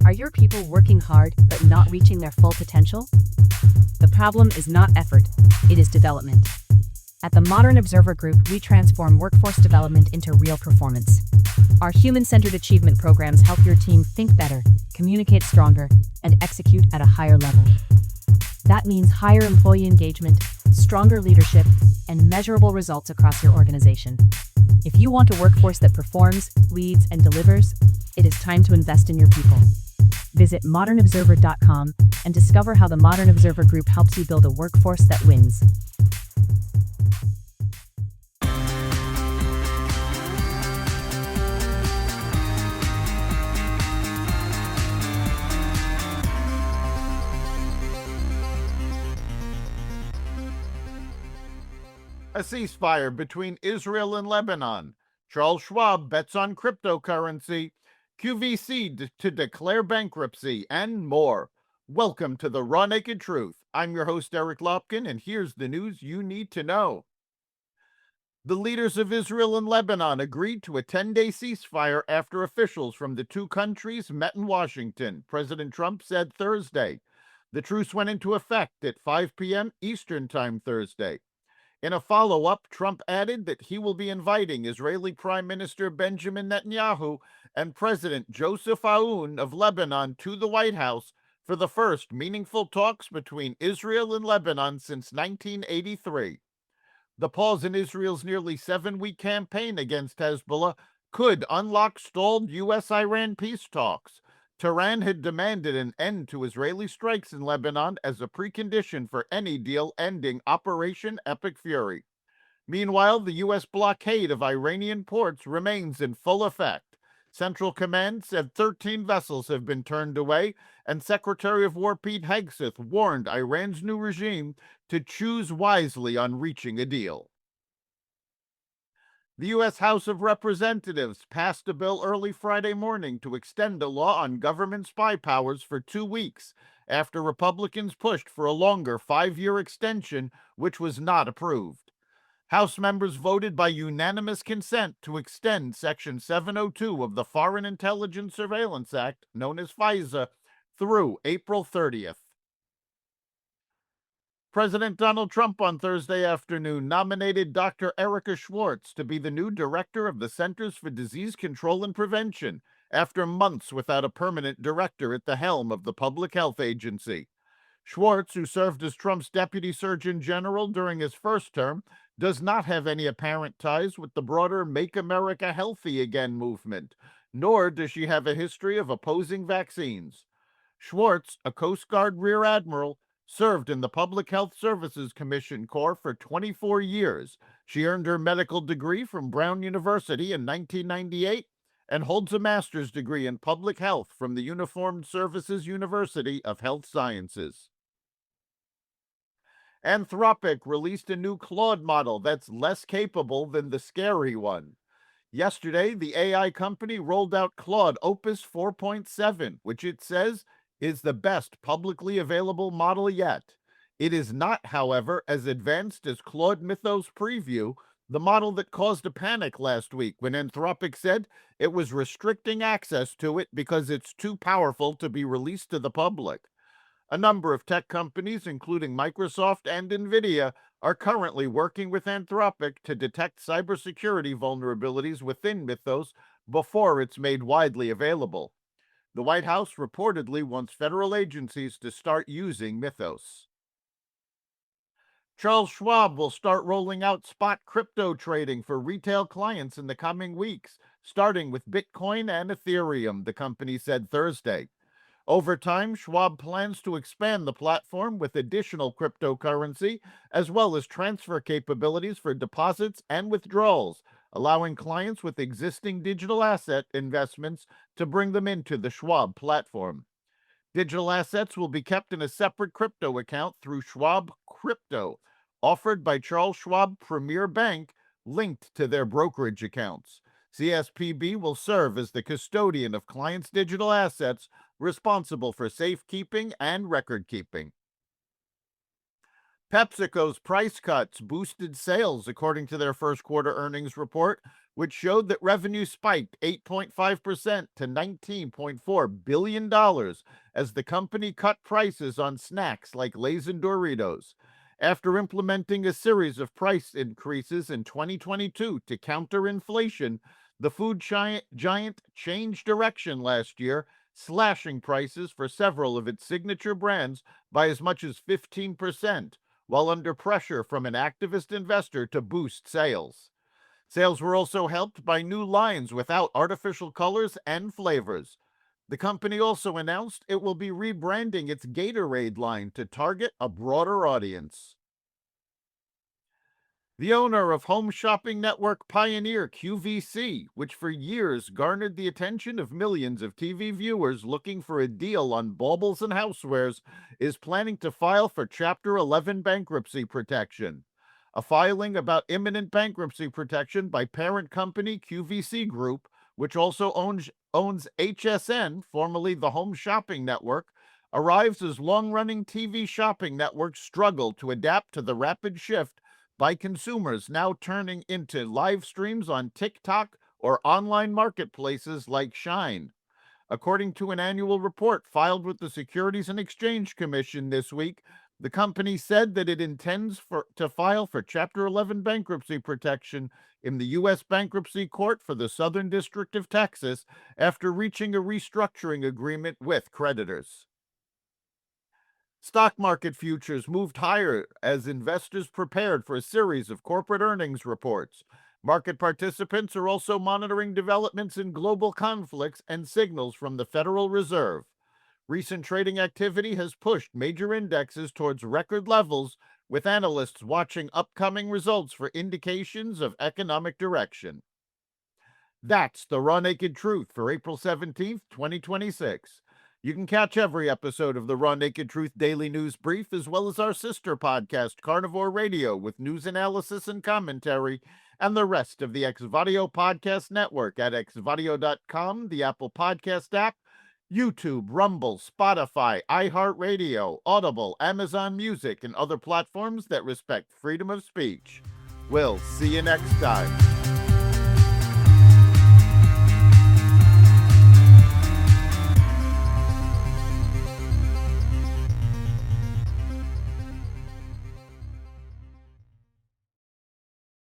Are your people working hard but not reaching their full potential? The problem is not effort, it is development. At the Modern Observer Group, we transform workforce development into real performance. Our human-centered achievement programs help your team think better, communicate stronger, and execute at a higher level. That means higher employee engagement, stronger leadership, and measurable results across your organization. If you want a workforce that performs, leads, and delivers, it is time to invest in your people. Visit modernobserver.com and discover how the Modern Observer Group helps you build a workforce that wins. A ceasefire between Israel and Lebanon. Charles Schwab bets on cryptocurrency. QVC to declare bankruptcy, and more. Welcome to the Raw Naked Truth. I'm your host, Eric Lopkin, and here's the news you need to know. The leaders of Israel and Lebanon agreed to a 10-day ceasefire after officials from the two countries met in Washington, President Trump said Thursday. The truce went into effect at 5 p.m. Eastern Time Thursday. In a follow-up, Trump added that he will be inviting Israeli Prime Minister Benjamin Netanyahu and President Joseph Aoun of Lebanon to the White House for the first meaningful talks between Israel and Lebanon since 1983. The pause in Israel's nearly 7-week campaign against Hezbollah could unlock stalled U.S.-Iran peace talks. Tehran had demanded an end to Israeli strikes in Lebanon as a precondition for any deal ending Operation Epic Fury. Meanwhile, the U.S. blockade of Iranian ports remains in full effect. Central Command said 13 vessels have been turned away, and Secretary of War Pete Hegseth warned Iran's new regime to choose wisely on reaching a deal. The U.S. House of Representatives passed a bill early Friday morning to extend a law on government spy powers for 2 weeks after Republicans pushed for a longer 5-year extension, which was not approved. House members voted by unanimous consent to extend Section 702 of the Foreign Intelligence Surveillance Act, known as FISA, through April 30th. President Donald Trump on Thursday afternoon nominated Dr. Erica Schwartz to be the new director of the Centers for Disease Control and Prevention after months without a permanent director at the helm of the public health agency. Schwartz, who served as Trump's deputy surgeon general during his first term, does not have any apparent ties with the broader Make America Healthy Again movement, nor does she have a history of opposing vaccines. Schwartz, a Coast Guard Rear Admiral, served in the Public Health Services Commission Corps for 24 years. She earned her medical degree from Brown University in 1998 and holds a master's degree in public health from the Uniformed Services University of Health Sciences. Anthropic released a new Claude model that's less capable than the scary one. Yesterday, the AI company rolled out Claude Opus 4.7, which it says is the best publicly available model yet. It is not, however, as advanced as Claude Mythos Preview, the model that caused a panic last week when Anthropic said it was restricting access to it because it's too powerful to be released to the public. A number of tech companies, including Microsoft and NVIDIA, are currently working with Anthropic to detect cybersecurity vulnerabilities within Mythos before it's made widely available. The White House reportedly wants federal agencies to start using Mythos. Charles Schwab will start rolling out spot crypto trading for retail clients in the coming weeks, starting with Bitcoin and Ethereum, the company said Thursday. Over time, Schwab plans to expand the platform with additional cryptocurrency, as well as transfer capabilities for deposits and withdrawals, allowing clients with existing digital asset investments to bring them into the Schwab platform. Digital assets will be kept in a separate crypto account through Schwab Crypto, offered by Charles Schwab Premier Bank, linked to their brokerage accounts. CSPB will serve as the custodian of clients' digital assets, responsible for safekeeping and record-keeping. PepsiCo's price cuts boosted sales, according to their first quarter earnings report, which showed that revenue spiked 8.5% to $19.4 billion as the company cut prices on snacks like Lay's and Doritos. After implementing a series of price increases in 2022 to counter inflation, the food giant changed direction last year, slashing prices for several of its signature brands by as much as 15%, while under pressure from an activist investor to boost sales. Sales were also helped by new lines without artificial colors and flavors. The company also announced it will be rebranding its Gatorade line to target a broader audience. The owner of home shopping network pioneer QVC, which for years garnered the attention of millions of TV viewers looking for a deal on baubles and housewares, is planning to file for Chapter 11 bankruptcy protection. A filing about imminent bankruptcy protection by parent company QVC Group, which also owns HSN, formerly the Home Shopping Network, arrives as long-running TV shopping networks struggle to adapt to the rapid shift by consumers now turning into live streams on TikTok or online marketplaces like Shine. According to an annual report filed with the Securities and Exchange Commission this week, the company said that it intends to file for Chapter 11 bankruptcy protection in the U.S. Bankruptcy Court for the Southern District of Texas after reaching a restructuring agreement with creditors. Stock market futures moved higher as investors prepared for a series of corporate earnings reports. Market participants are also monitoring developments in global conflicts and signals from the Federal Reserve. Recent trading activity has pushed major indexes towards record levels, with analysts watching upcoming results for indications of economic direction. That's the Raw Naked Truth for April 17th, 2026. You can catch every episode of the Raw Naked Truth Daily News Brief, as well as our sister podcast, Carnivore Radio, with news analysis and commentary, and the rest of the Xvadio Podcast Network at xvadio.com, the Apple Podcast app, YouTube, Rumble, Spotify, iHeartRadio, Audible, Amazon Music, and other platforms that respect freedom of speech. We'll see you next time.